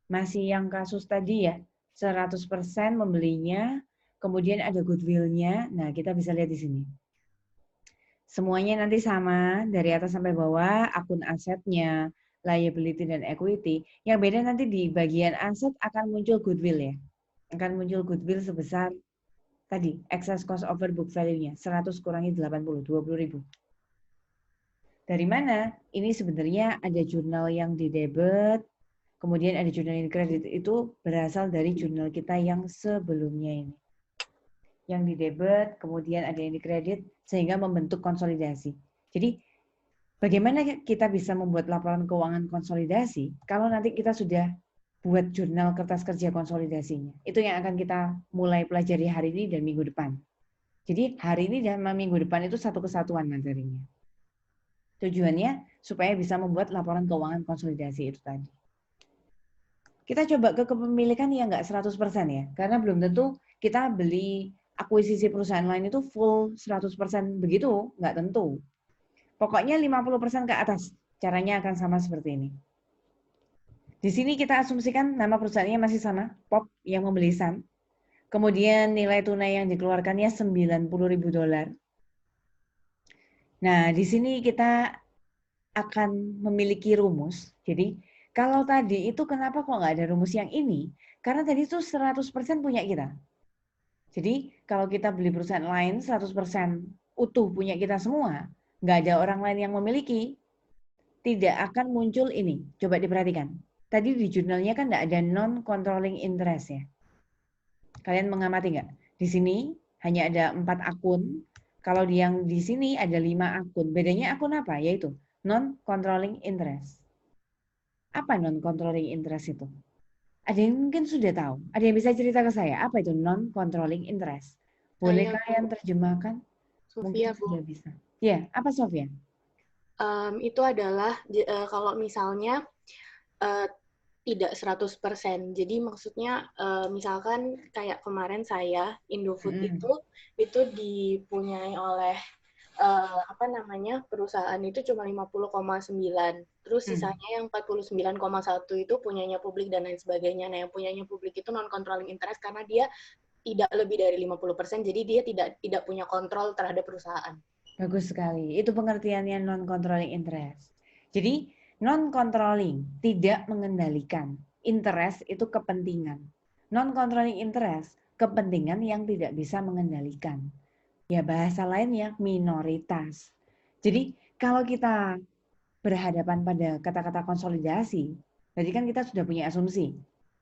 Masih yang kasus tadi ya, 100% membelinya, kemudian ada goodwill-nya. Nah, kita bisa lihat di sini. Semuanya nanti sama, dari atas sampai bawah, akun asetnya, liability dan equity. Yang beda nanti di bagian aset akan muncul goodwill ya. Akan muncul goodwill sebesar tadi, excess cost over book value-nya, 100 kurangi 80, 20.000. Dari mana? Ini sebenarnya ada jurnal yang di debit, kemudian ada jurnal yang di kredit, itu berasal dari jurnal kita yang sebelumnya ini. Yang di debit, kemudian ada yang di kredit, sehingga membentuk konsolidasi. Jadi, bagaimana kita bisa membuat laporan keuangan konsolidasi kalau nanti kita sudah buat jurnal kertas kerja konsolidasinya. Itu yang akan kita mulai pelajari hari ini dan minggu depan. Jadi hari ini dan minggu depan itu satu kesatuan materinya. Tujuannya supaya bisa membuat laporan keuangan konsolidasi itu tadi. Kita coba ke kepemilikan yang nggak 100% ya, karena belum tentu kita beli akuisisi perusahaan lain itu full 100% begitu, nggak tentu. Pokoknya 50% ke atas, caranya akan sama seperti ini. Di sini kita asumsikan nama perusahaannya masih sama, POP yang membeli saham. Kemudian nilai tunai yang dikeluarkannya $90.000. Nah, di sini kita akan memiliki rumus. Jadi, kalau tadi itu kenapa kok nggak ada rumus yang ini? Karena tadi itu 100% punya kita. Jadi, kalau kita beli perusahaan lain 100% utuh punya kita semua, nggak ada orang lain yang memiliki, tidak akan muncul ini. Coba diperhatikan. Tadi di jurnalnya kan nggak ada non-controlling interest ya. Kalian mengamati nggak? Di sini hanya ada 4 akun. Kalau yang di sini ada 5 akun. Bedanya akun apa? Yaitu non-controlling interest. Apa non-controlling interest itu? Ada yang mungkin sudah tahu. Ada yang bisa cerita ke saya. Apa itu non-controlling interest? Boleh Saya, kalian Bu. terjemahkan? Mungkin Sofia, Bu. sudah bisa. Ya, apa Sofia? Itu adalah kalau misalnya uh, tidak 100%. Jadi maksudnya misalkan kayak kemarin saya Indofood itu dipunyai oleh apa namanya perusahaan itu cuma 50,9. Terus sisanya yang 49,1 itu punyanya publik dan lain sebagainya. Nah, yang punyanya publik itu non controlling interest karena dia tidak lebih dari 50%, jadi dia tidak punya kontrol terhadap perusahaan. Bagus sekali. Itu pengertiannya non-controlling interest. Jadi, non-controlling, tidak mengendalikan. Interest itu kepentingan. Non-controlling interest, kepentingan yang tidak bisa mengendalikan. Ya, bahasa lainnya minoritas. Jadi, kalau kita berhadapan pada kata-kata konsolidasi, berarti kan kita sudah punya asumsi.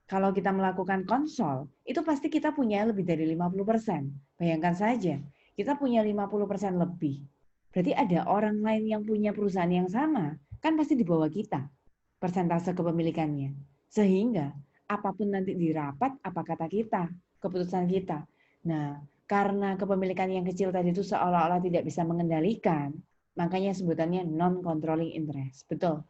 Kalau kita melakukan konsol, itu pasti kita punya lebih dari 50%. Bayangkan saja, kita punya 50% lebih. Berarti ada orang lain yang punya perusahaan yang sama, kan pasti di bawah kita persentase kepemilikannya. Sehingga apapun nanti di rapat, apa kata kita, keputusan kita. Nah, karena kepemilikan yang kecil tadi itu seolah-olah tidak bisa mengendalikan, makanya sebutannya non-controlling interest. Betul.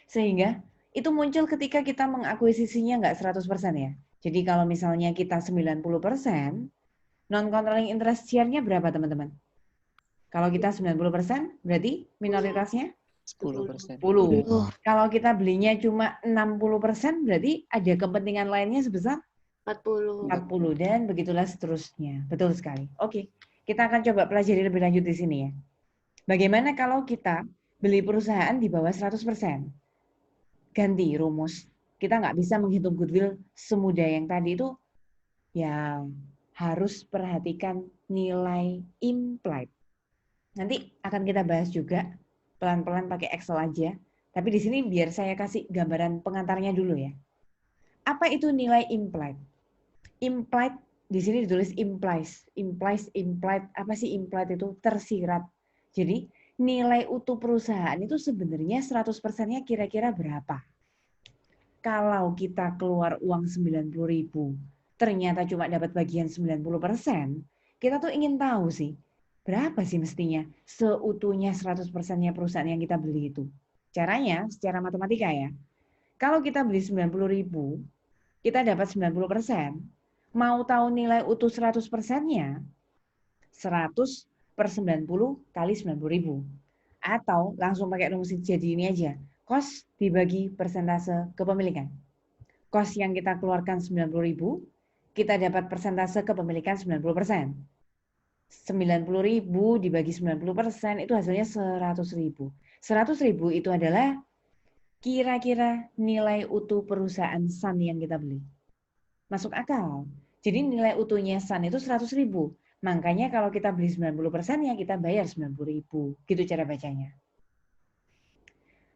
Sehingga itu muncul ketika kita mengakuisisinya nggak 100% ya. Jadi kalau misalnya kita 90%, non-controlling interest share-nya berapa teman-teman? Kalau kita 90%, berarti minoritasnya 10%. 10. Kalau kita belinya cuma 60%, berarti ada kepentingan lainnya sebesar 40 dan begitulah seterusnya. Betul sekali. Oke, kita akan coba pelajari lebih lanjut di sini ya. Bagaimana kalau kita beli perusahaan di bawah 100%? Ganti rumus. Kita nggak bisa menghitung goodwill semudah yang tadi itu, ya harus perhatikan nilai implied. Nanti akan kita bahas juga pelan-pelan pakai Excel aja. Tapi di sini biar saya kasih gambaran pengantarnya dulu ya. Apa itu nilai implied? Implied di sini ditulis implies. Implied. Apa sih implied itu? Tersirat. Jadi nilai utuh perusahaan itu sebenarnya 100%-nya kira-kira berapa? Kalau kita keluar uang 90.000, ternyata cuma dapat bagian 90%, kita tuh ingin tahu sih, berapa sih mestinya seutuhnya 100%-nya perusahaan yang kita beli itu. Caranya secara matematika ya. Kalau kita beli 90.000, kita dapat 90%, mau tahu nilai utuh 100%-nya, 100 per 90 kali 90.000. Atau langsung pakai rumus jadi ini aja, cost dibagi persentase kepemilikan. Kos yang kita keluarkan 90.000, kita dapat persentase kepemilikan 90%. 90.000 dibagi 90% itu hasilnya 100.000. 100.000 itu adalah kira-kira nilai utuh perusahaan Sun yang kita beli. Masuk akal. Jadi nilai utuhnya Sun itu 100.000. Makanya kalau kita beli 90% ya kita bayar 90.000. Gitu cara bacanya.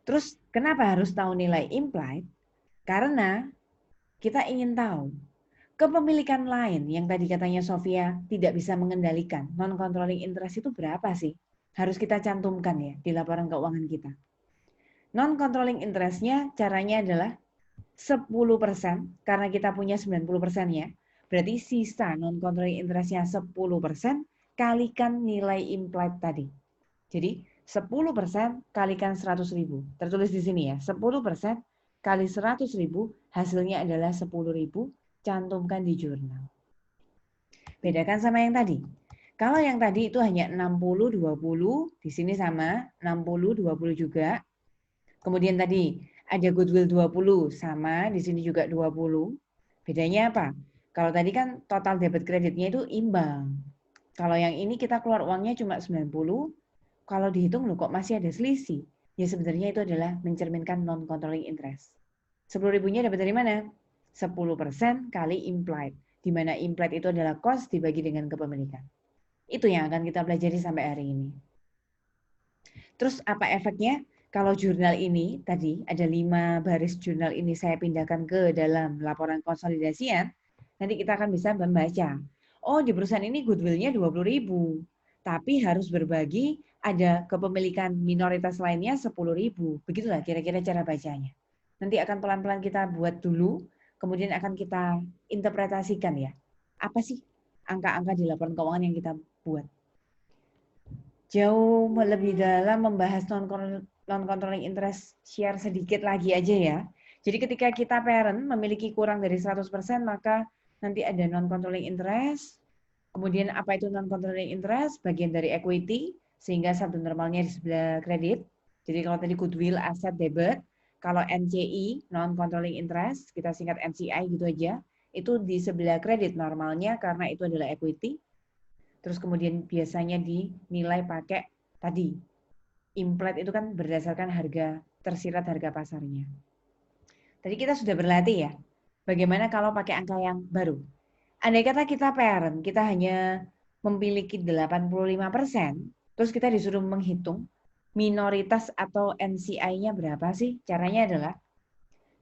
Terus kenapa harus tahu nilai implied? Karena kita ingin tahu kepemilikan lain yang tadi katanya Sofia tidak bisa mengendalikan, non-controlling interest itu berapa sih? Harus kita cantumkan ya di laporan keuangan kita. Non-controlling interest-nya caranya adalah 10% karena kita punya 90% ya. Berarti sisa non-controlling interest-nya 10% kalikan nilai implied tadi. Jadi 10% kalikan 100.000. Tertulis di sini ya, 10% kali 100.000 hasilnya adalah 10.000. Cantumkan di jurnal. Bedakan sama yang tadi. Kalau yang tadi itu hanya 60-20, di sini sama 60-20 juga. Kemudian tadi ada goodwill 20, sama di sini juga 20. Bedanya apa? Kalau tadi kan total debit kreditnya itu imbang. Kalau yang ini kita keluar uangnya cuma 90, kalau dihitung loh kok masih ada selisih. Ya sebenarnya itu adalah mencerminkan non-controlling interest. 10.000-nya dapat dari mana? 10% kali implied, di mana implied itu adalah cost dibagi dengan kepemilikan. Itu yang akan kita pelajari sampai hari ini. Terus apa efeknya? Kalau jurnal ini tadi ada 5 baris jurnal ini saya pindahkan ke dalam laporan konsolidasian, nanti kita akan bisa membaca. Oh, di perusahaan ini goodwill-nya 20.000, tapi harus berbagi ada kepemilikan minoritas lainnya 10.000. Begitulah kira-kira cara bacanya. Nanti akan pelan-pelan kita buat dulu, kemudian akan kita interpretasikan ya. Apa sih angka-angka di laporan keuangan yang kita buat? Jauh lebih dalam membahas non-controlling interest share sedikit lagi aja ya. Jadi ketika kita parent memiliki kurang dari 100%, maka nanti ada non-controlling interest. Kemudian apa itu non-controlling interest? Bagian dari equity, sehingga saldo normalnya di sebelah kredit. Jadi kalau tadi goodwill, aset, debit. Kalau NCI, non-controlling interest, kita singkat NCI gitu aja, itu di sebelah kredit normalnya karena itu adalah equity. Terus kemudian biasanya dinilai pakai tadi, implied itu kan berdasarkan harga, tersirat harga pasarnya. Tadi kita sudah berlatih ya, bagaimana kalau pakai angka yang baru. Andai kata kita parent, kita hanya memiliki 85%, terus kita disuruh menghitung minoritas atau NCI-nya berapa sih? Caranya adalah,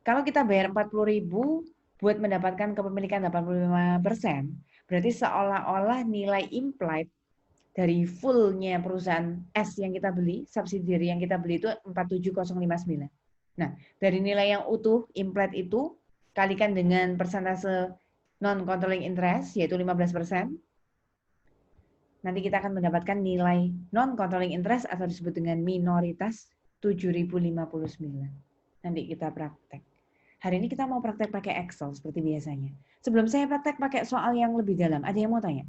kalau kita bayar 40.000 buat mendapatkan kepemilikan 85%, berarti seolah-olah nilai implied dari full-nya perusahaan S yang kita beli, subsidiary yang kita beli itu 47059. Nah, dari nilai yang utuh, implied itu, kalikan dengan persentase non-controlling interest, yaitu 15%. Nanti kita akan mendapatkan nilai non-controlling interest atau disebut dengan minoritas 7.059. Nanti kita praktek. Hari ini kita mau praktek pakai Excel seperti biasanya. Sebelum saya praktek pakai soal yang lebih dalam, ada yang mau tanya?